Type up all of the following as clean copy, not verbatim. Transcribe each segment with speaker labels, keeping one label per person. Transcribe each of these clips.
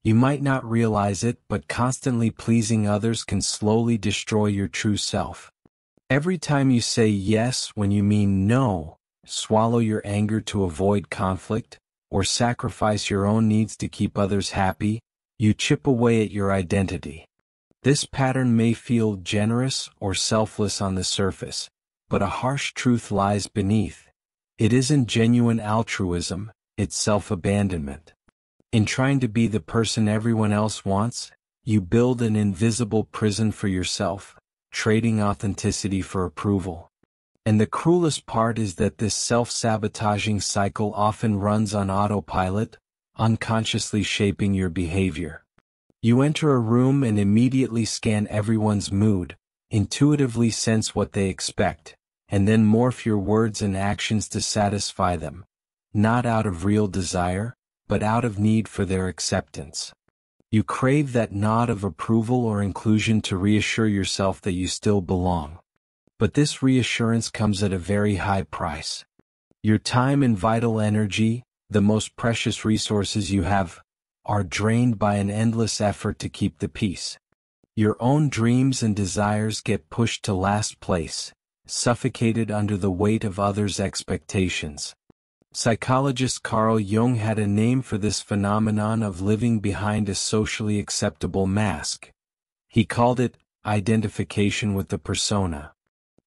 Speaker 1: You might not realize it, but constantly pleasing others can slowly destroy your true self. Every time you say yes when you mean no, swallow your anger to avoid conflict, or sacrifice your own needs to keep others happy, you chip away at your identity. This pattern may feel generous or selfless on the surface, but a harsh truth lies beneath. It isn't genuine altruism, it's self-abandonment. In trying to be the person everyone else wants, you build an invisible prison for yourself, trading authenticity for approval. And the cruelest part is that this self-sabotaging cycle often runs on autopilot, unconsciously shaping your behavior. You enter a room and immediately scan everyone's mood, intuitively sense what they expect, and then morph your words and actions to satisfy them, not out of real desire, but out of need for their acceptance. You crave that nod of approval or inclusion to reassure yourself that you still belong. But this reassurance comes at a very high price. Your time and vital energy, the most precious resources you have, are drained by an endless effort to keep the peace. Your own dreams and desires get pushed to last place, suffocated under the weight of others' expectations. Psychologist Carl Jung had a name for this phenomenon of living behind a socially acceptable mask. He called it identification with the persona.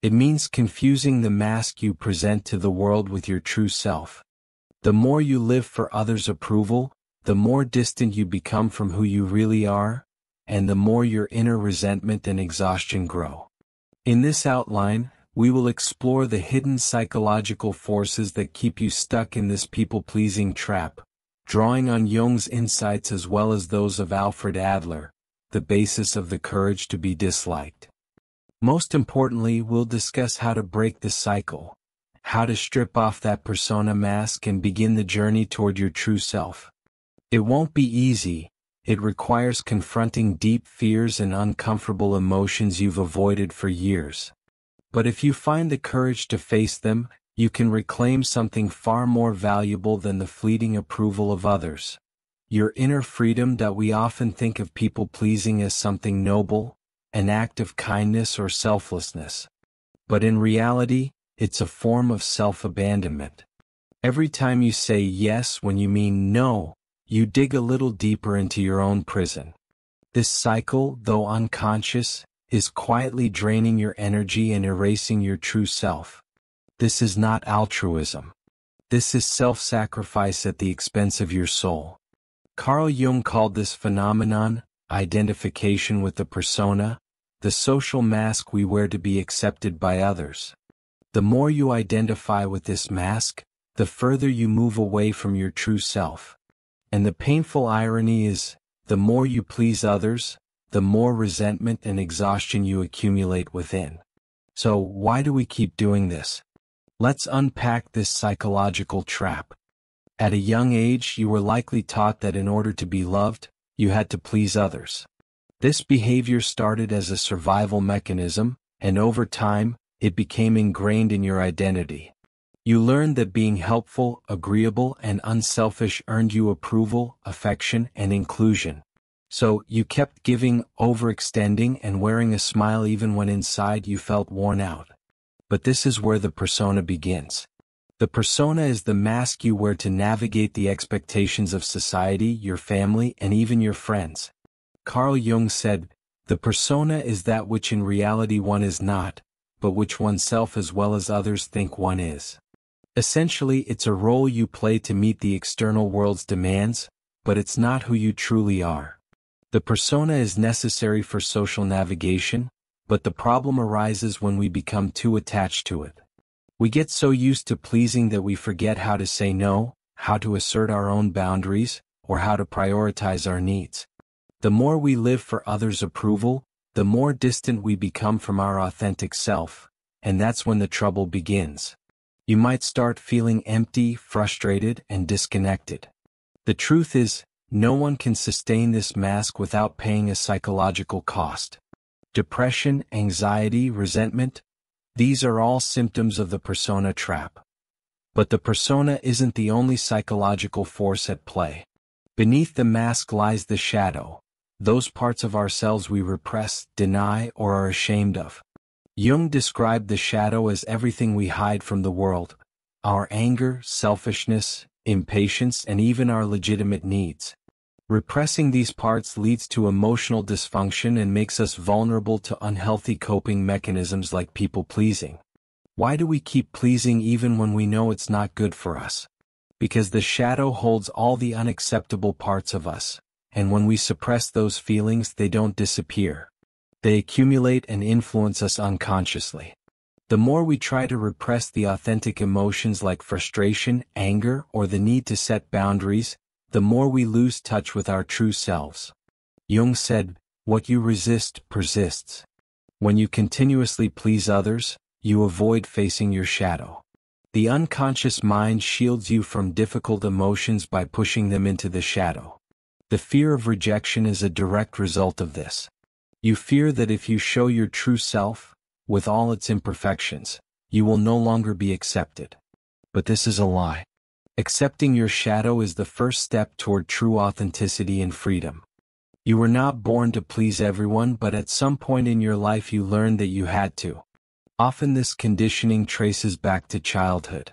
Speaker 1: It means confusing the mask you present to the world with your true self. The more you live for others' approval, the more distant you become from who you really are, and the more your inner resentment and exhaustion grow. In this outline, we will explore the hidden psychological forces that keep you stuck in this people-pleasing trap, drawing on Jung's insights as well as those of Alfred Adler, the basis of the courage to be disliked. Most importantly, we'll discuss how to break the cycle, how to strip off that persona mask and begin the journey toward your true self. It won't be easy. It requires confronting deep fears and uncomfortable emotions you've avoided for years. But if you find the courage to face them, you can reclaim something far more valuable than the fleeting approval of others. Your inner freedom. That we often think of people-pleasing as something noble, an act of kindness or selflessness. But in reality, it's a form of self-abandonment. Every time you say yes when you mean no, you dig a little deeper into your own prison. This cycle, though unconscious, is quietly draining your energy and erasing your true self. This is not altruism. This is self-sacrifice at the expense of your soul. Carl Jung called this phenomenon identification with the persona, the social mask we wear to be accepted by others. The more you identify with this mask, the further you move away from your true self. And the painful irony is, the more you please others, the more resentment and exhaustion you accumulate within. So why do we keep doing this? Let's unpack this psychological trap. At a young age, you were likely taught that in order to be loved, you had to please others. This behavior started as a survival mechanism, and over time, it became ingrained in your identity. You learned that being helpful, agreeable, and unselfish earned you approval, affection, and inclusion. So, you kept giving, overextending, and wearing a smile even when inside you felt worn out. But this is where the persona begins. The persona is the mask you wear to navigate the expectations of society, your family, and even your friends. Carl Jung said, "The persona is that which in reality one is not, but which oneself as well as others think one is." Essentially, it's a role you play to meet the external world's demands, but it's not who you truly are. The persona is necessary for social navigation, but the problem arises when we become too attached to it. We get so used to pleasing that we forget how to say no, how to assert our own boundaries, or how to prioritize our needs. The more we live for others' approval, the more distant we become from our authentic self, and that's when the trouble begins. You might start feeling empty, frustrated, and disconnected. The truth is, no one can sustain this mask without paying a psychological cost. Depression, anxiety, resentment, these are all symptoms of the persona trap. But the persona isn't the only psychological force at play. Beneath the mask lies the shadow, those parts of ourselves we repress, deny, or are ashamed of. Jung described the shadow as everything we hide from the world: our anger, selfishness, impatience, and even our legitimate needs. Repressing these parts leads to emotional dysfunction and makes us vulnerable to unhealthy coping mechanisms like people-pleasing. Why do we keep pleasing even when we know it's not good for us? Because the shadow holds all the unacceptable parts of us, and when we suppress those feelings, they don't disappear. They accumulate and influence us unconsciously. The more we try to repress the authentic emotions like frustration, anger, or the need to set boundaries, the more we lose touch with our true selves. Jung said, "What you resist persists." When you continuously please others, you avoid facing your shadow. The unconscious mind shields you from difficult emotions by pushing them into the shadow. The fear of rejection is a direct result of this. You fear that if you show your true self, with all its imperfections, you will no longer be accepted. But this is a lie. Accepting your shadow is the first step toward true authenticity and freedom. You were not born to please everyone, but at some point in your life you learned that you had to. Often this conditioning traces back to childhood.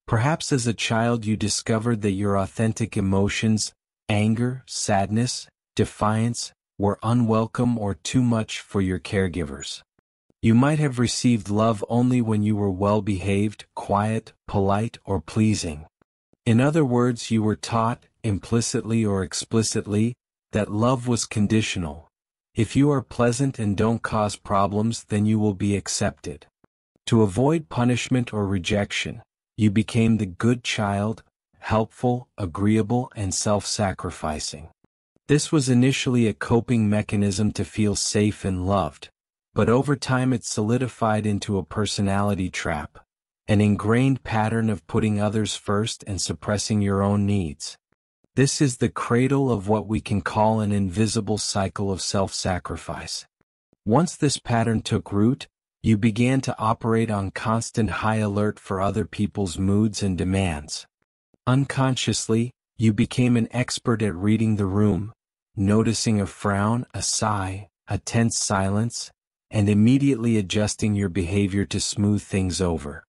Speaker 1: Perhaps as a child you discovered that your authentic emotions, anger, sadness, defiance, were unwelcome or too much for your caregivers. You might have received love only when you were well-behaved, quiet, polite, or pleasing. In other words, you were taught, implicitly or explicitly, that love was conditional. If you are pleasant and don't cause problems, then you will be accepted. To avoid punishment or rejection, you became the good child, helpful, agreeable, and self-sacrificing. This was initially a coping mechanism to feel safe and loved, but over time it solidified into a personality trap, an ingrained pattern of putting others first and suppressing your own needs. This is the cradle of what we can call an invisible cycle of self-sacrifice. Once this pattern took root, you began to operate on constant high alert for other people's moods and demands. Unconsciously, you became an expert at reading the room, noticing a frown, a sigh, a tense silence, and immediately adjusting your behavior to smooth things over.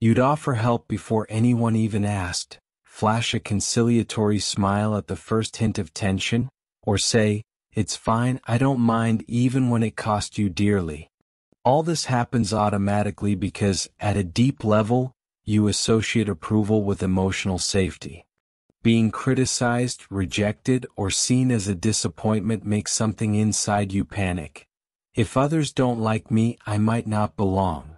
Speaker 1: You'd offer help before anyone even asked, flash a conciliatory smile at the first hint of tension, or say, "It's fine, I don't mind," even when it cost you dearly. All this happens automatically because, at a deep level, you associate approval with emotional safety. Being criticized, rejected, or seen as a disappointment makes something inside you panic. If others don't like me, I might not belong.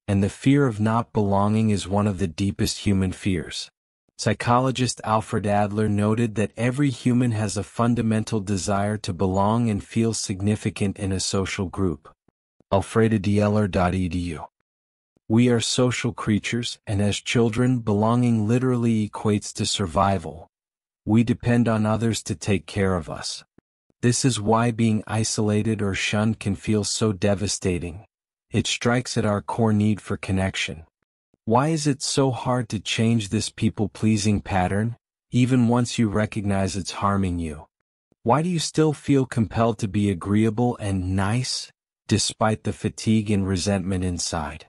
Speaker 1: And the fear of not belonging is one of the deepest human fears. Psychologist Alfred Adler noted that every human has a fundamental desire to belong and feel significant in a social group. alfredadler.edu. We are social creatures, and as children, belonging literally equates to survival. We depend on others to take care of us. This is why being isolated or shunned can feel so devastating. It strikes at our core need for connection. Why is it so hard to change this people-pleasing pattern, even once you recognize it's harming you? Why do you still feel compelled to be agreeable and nice, despite the fatigue and resentment inside?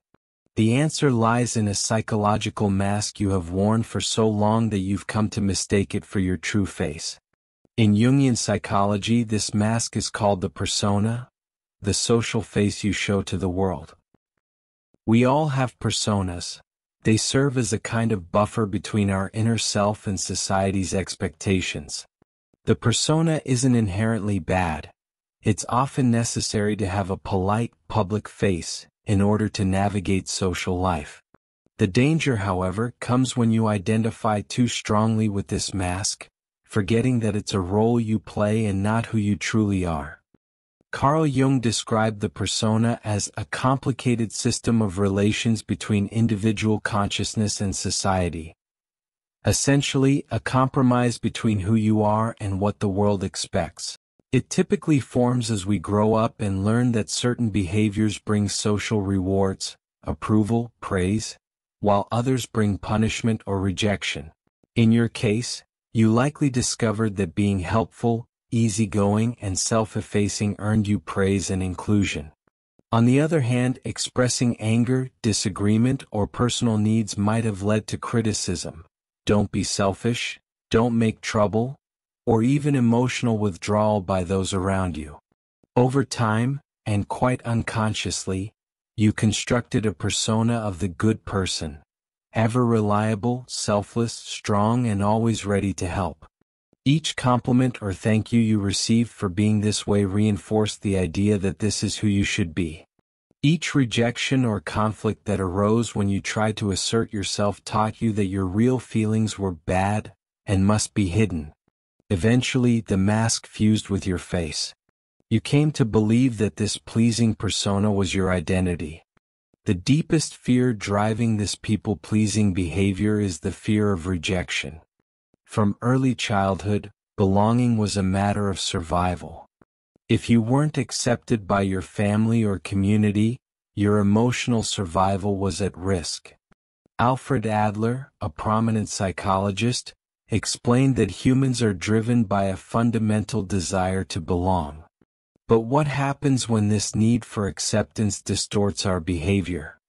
Speaker 1: The answer lies in a psychological mask you have worn for so long that you've come to mistake it for your true face. In Jungian psychology, this mask is called the persona, the social face you show to the world. We all have personas. They serve as a kind of buffer between our inner self and society's expectations. The persona isn't inherently bad. It's often necessary to have a polite, public face in order to navigate social life. The danger, however, comes when you identify too strongly with this mask, forgetting that it's a role you play and not who you truly are. Carl Jung described the persona as a complicated system of relations between individual consciousness and society. Essentially, a compromise between who you are and what the world expects. It typically forms as we grow up and learn that certain behaviors bring social rewards, approval, praise, while others bring punishment or rejection. In your case, You likely discovered that being helpful, easygoing, and self-effacing earned you praise and inclusion. On the other hand, expressing anger, disagreement, or personal needs might have led to criticism. Don't be selfish, don't make trouble, or even emotional withdrawal by those around you. Over time, and quite unconsciously, you constructed a persona of the good person, ever reliable, selfless, strong, and always ready to help. Each compliment or thank you received for being this way reinforced the idea that this is who you should be. Each rejection or conflict that arose when you tried to assert yourself taught you that your real feelings were bad and must be hidden. Eventually, the mask fused with your face. You came to believe that this pleasing persona was your identity. The deepest fear driving this people-pleasing behavior is the fear of rejection. From early childhood, belonging was a matter of survival. If you weren't accepted by your family or community, your emotional survival was at risk. Alfred Adler, a prominent psychologist, explained that humans are driven by a fundamental desire to belong. But what happens when this need for acceptance distorts our behavior?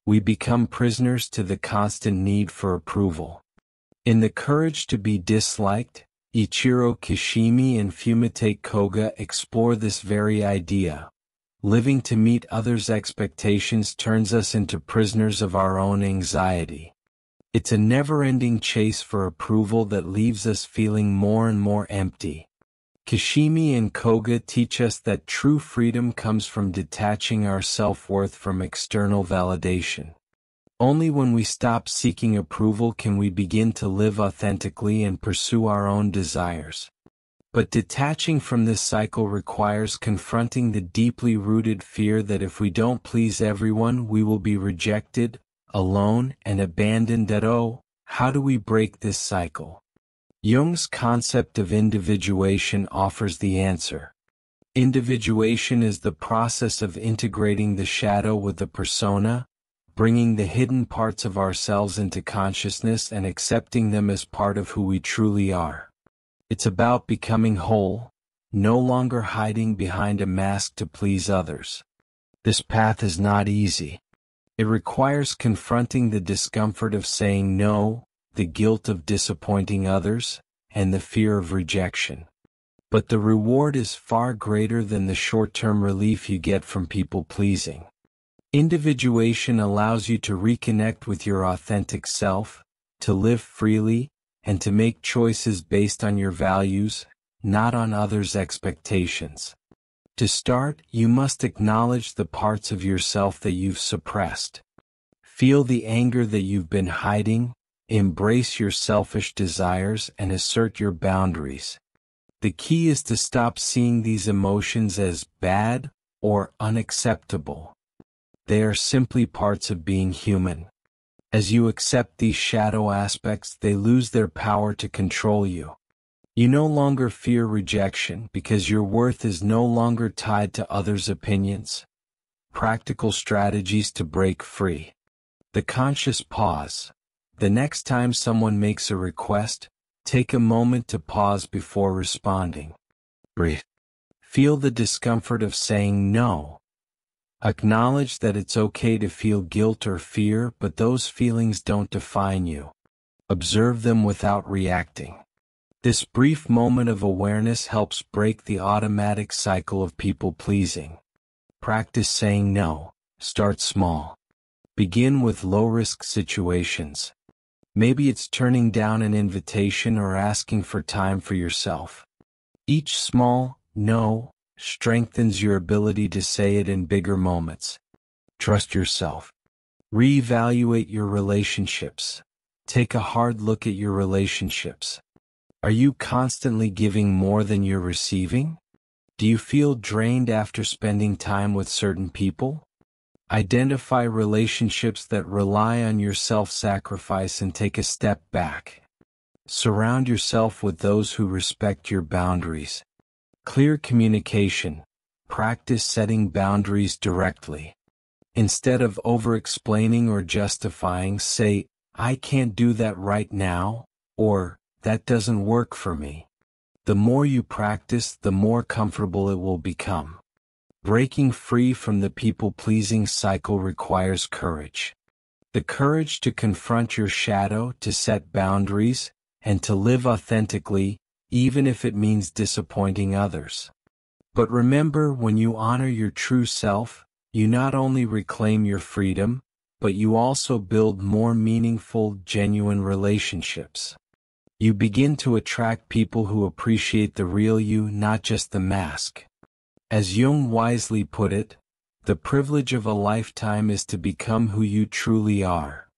Speaker 1: We become prisoners to the constant need for approval. In The Courage to be Disliked, Ichiro Kishimi and Fumite Koga explore this very idea. Living to meet others' expectations turns us into prisoners of our own anxiety. It's a never-ending chase for approval that leaves us feeling more and more empty. Kishimi and Koga teach us that true freedom comes from detaching our self-worth from external validation. Only when we stop seeking approval can we begin to live authentically and pursue our own desires. But detaching from this cycle requires confronting the deeply rooted fear that if we don't please everyone, we will be rejected, alone, and abandoned. How do we break this cycle? Jung's concept of individuation offers the answer. Individuation is the process of integrating the shadow with the persona, bringing the hidden parts of ourselves into consciousness and accepting them as part of who we truly are. It's about becoming whole, no longer hiding behind a mask to please others. This path is not easy. It requires confronting the discomfort of saying no, the guilt of disappointing others, and the fear of rejection. But the reward is far greater than the short-term relief you get from people-pleasing. Individuation allows you to reconnect with your authentic self, to live freely, and to make choices based on your values, not on others' expectations. To start, you must acknowledge the parts of yourself that you've suppressed. Feel the anger that you've been hiding, embrace your selfish desires, and assert your boundaries. The key is to stop seeing these emotions as bad or unacceptable. They are simply parts of being human. As you accept these shadow aspects, they lose their power to control you. You no longer fear rejection because your worth is no longer tied to others' opinions. Practical strategies to break free. The conscious pause. The next time someone makes a request, take a moment to pause before responding. Breathe. Feel the discomfort of saying no. Acknowledge that it's okay to feel guilt or fear, but those feelings don't define you. Observe them without reacting. This brief moment of awareness helps break the automatic cycle of people-pleasing. Practice saying no. Start small. Begin with low-risk situations. Maybe it's turning down an invitation or asking for time for yourself. Each small no strengthens your ability to say it in bigger moments. Trust yourself. Reevaluate your relationships. Take a hard look at your relationships. Are you constantly giving more than you're receiving? Do you feel drained after spending time with certain people? Identify relationships that rely on your self-sacrifice and take a step back. Surround yourself with those who respect your boundaries. Clear communication. Practice setting boundaries directly. Instead of over-explaining or justifying, say, "I can't do that right now," or that doesn't work for me. The more you practice, the more comfortable it will become. Breaking free from the people-pleasing cycle requires courage. The courage to confront your shadow, to set boundaries, and to live authentically, even if it means disappointing others. But remember, when you honor your true self, you not only reclaim your freedom, but you also build more meaningful, genuine relationships. You begin to attract people who appreciate the real you, not just the mask. As Jung wisely put it, the privilege of a lifetime is to become who you truly are.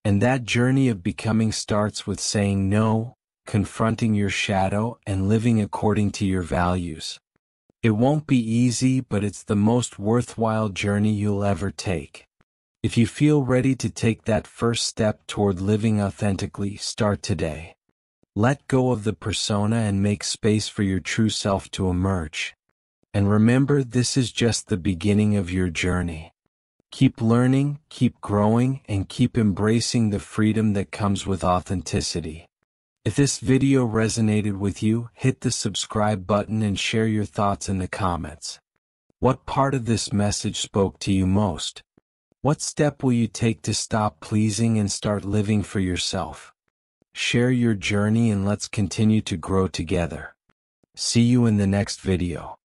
Speaker 1: And that journey of becoming starts with saying no, confronting your shadow, and living according to your values. It won't be easy, but it's the most worthwhile journey you'll ever take. If you feel ready to take that first step toward living authentically, start today. Let go of the persona and make space for your true self to emerge. And remember, this is just the beginning of your journey. Keep learning, keep growing, and keep embracing the freedom that comes with authenticity. If this video resonated with you, hit the subscribe button and share your thoughts in the comments. What part of this message spoke to you most? What step will you take to stop pleasing and start living for yourself? Share your journey and let's continue to grow together. See you in the next video.